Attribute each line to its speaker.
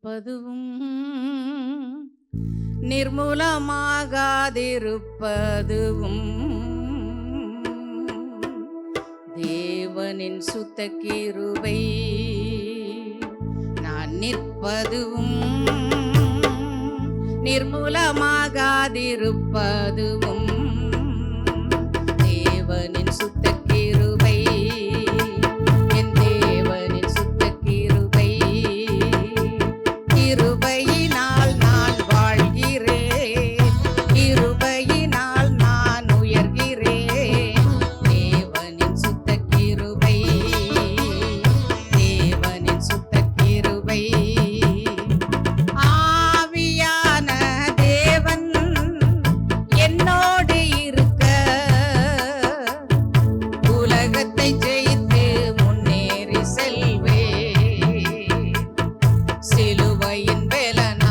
Speaker 1: நிற்பதுவும் நிர்மூலமாகாதிருப்பதுவும் தேவனின் சுத்த கிருபை. நான் நிற்பதுவும் நிர்மூலமாகாதிருப்பதுவும் தேவனின் சுத்த கிருபை. என் தேவனின் சுத்த கிருபை. கிருபையினால் நான் வாழ்கிறேன், கிருபையினால் நான் உயர்கிறேன். தேவனின் சுத்த கிருபை, தேவனின் சுத்த கிருபை. ஆவியான தேவன் என்னோடு இருக்க உலகத்தை ஜெயித்து முன்னேறி செல்வேன். சிலுவையின் பலன்